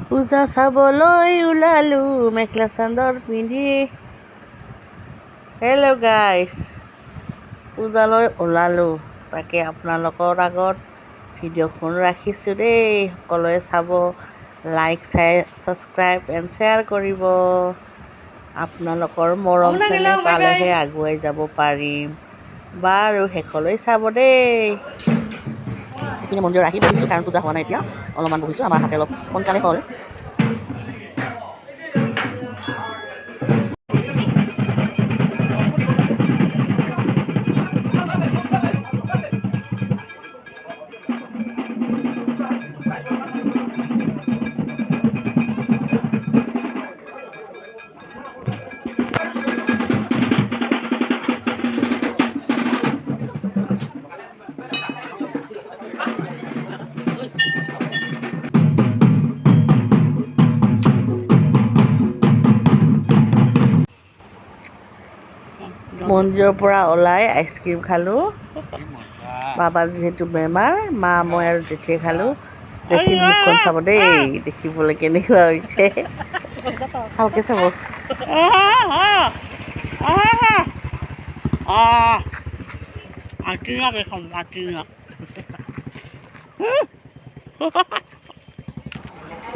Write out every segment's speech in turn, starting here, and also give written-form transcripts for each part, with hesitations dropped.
পূজা চাবলৈ ওলালো মেখেলা চাদৰ পিন্ধি। হেল্ল' গাইজ, পূজালৈ ওলালোঁ, তাকে আপোনালোকৰ আগত ভিডিঅ'খন ৰাখিছোঁ দেই। সকলোৱে চাব, লাইক ছাবস্ক্ৰাইব এণ্ড শ্বেয়াৰ কৰিব। আপোনালোকৰ মৰম চেনেহ পালেহে আগুৱাই যাব পাৰিম। বাৰু শেষলৈ চাব দেই। ইপিনে মন্দিৰত আহি বহিছোঁ, কাৰণ পূজা হোৱা নাই এতিয়া। অলপমান বহিছোঁ, আমাৰ হাতে অলপ সোনকালে হ'ল। মন্দিৰৰ পৰা ওলাই আইচক্ৰীম খালোঁ। বাবাৰ যিহেতু বেমাৰ, মা মই আৰু জেঠিয়ে খালোঁ। জেঠিৰ মুখখন চাব দেই, দেখিবলৈ কেনেকুৱা হৈছে। ভালকৈ চাব।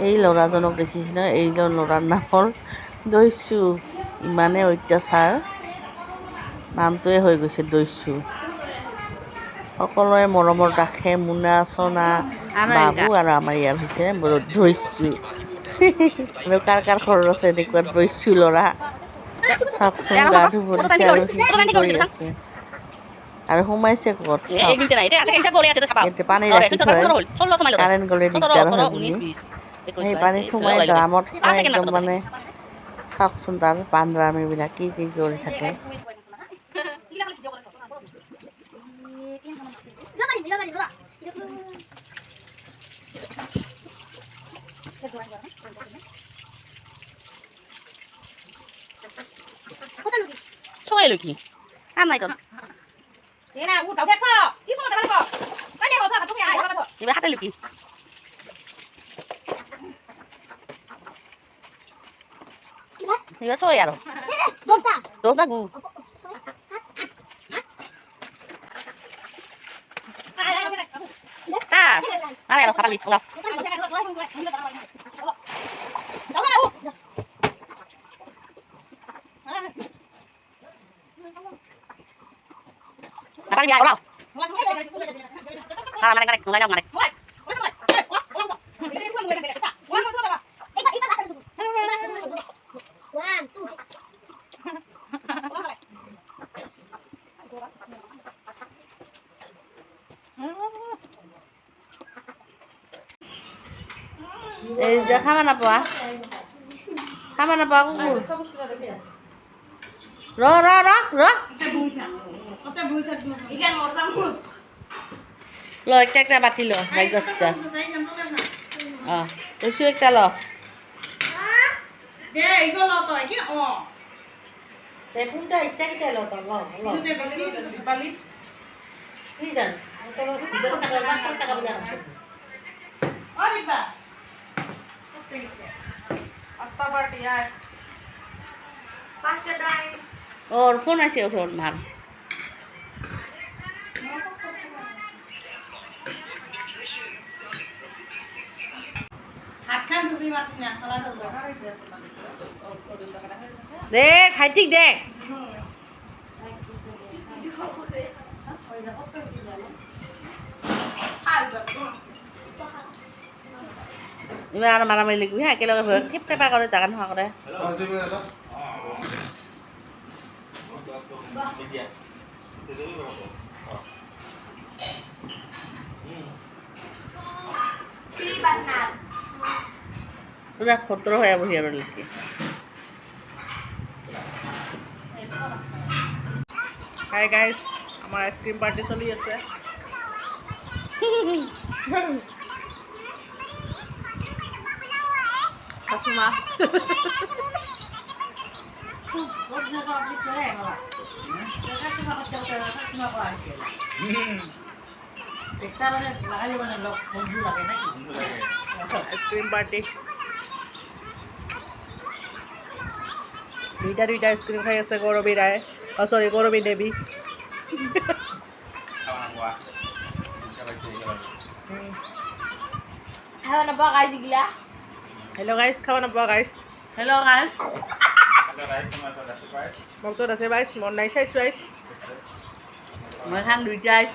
এই ল'ৰাজনক দেখিছে ন, এইজন ল'ৰাৰ নাম হ'ল দৈচু। ইমানে অত্যাচাৰ, নামটোৱে হৈ গৈছে দৈচু। সকলোৱে মৰমৰ ৰাখে, মোনা চোনা বাবু, আৰু আমাৰ ইয়াৰ হৈছে দৈচু। কাৰ কাৰ ঘৰত আছে এনেকুৱা দৈচু ল'ৰা? চাওকচোন, গা ধুব দিছে আৰু কি কৰি আছে। আৰু সোমাইছে ক'ত? ইয়াতে পানী ৰাখি থয়, কাৰেণ্ট গ'লে দিগদাৰ হয় বুলি। সেই পানীত সোমাই ড্ৰামত সোমাই একদম মানে চাওকচোন, তাৰ বান্দৰামিবিলাক কি কি কৰি থাকে। কি কাম নাই তোৰ? কিবা হাতে লুকি ছয় আৰু দোস্তা গু এই খাবা নাপোৱা, খাবা নাপোৱা কুকুৰ। ৰ ল, একটা বাতি ল, ৰাজ্যটা অঁ লৈছোঁ, একটা ল ওৰ ফোন আছে, ওৰ মাৰ দেখ হাইটিক দেখ। ইমান আৰু মাৰামাৰি লাগিবি হা, একেলগে ভয় কেপা কৰে, জাগা নোহোৱা কৰে। পুরা ভদ্র হয়ে বহি আর লিখি। হাই গাইস, আমার আইসক্রিম পার্টি চলি আছে। শাশুমা আইসক্রিম পার্টি দুইটা আইসক্রিম খাই আছে গরবী রায় সরি গরবী দেবী হ্যালো গাইস খাওয়া না পাওয়া গাইস Hello guys. মগতো আছে বাইশ মন নাই 6 বাইশ Mới thằng đuổi trai.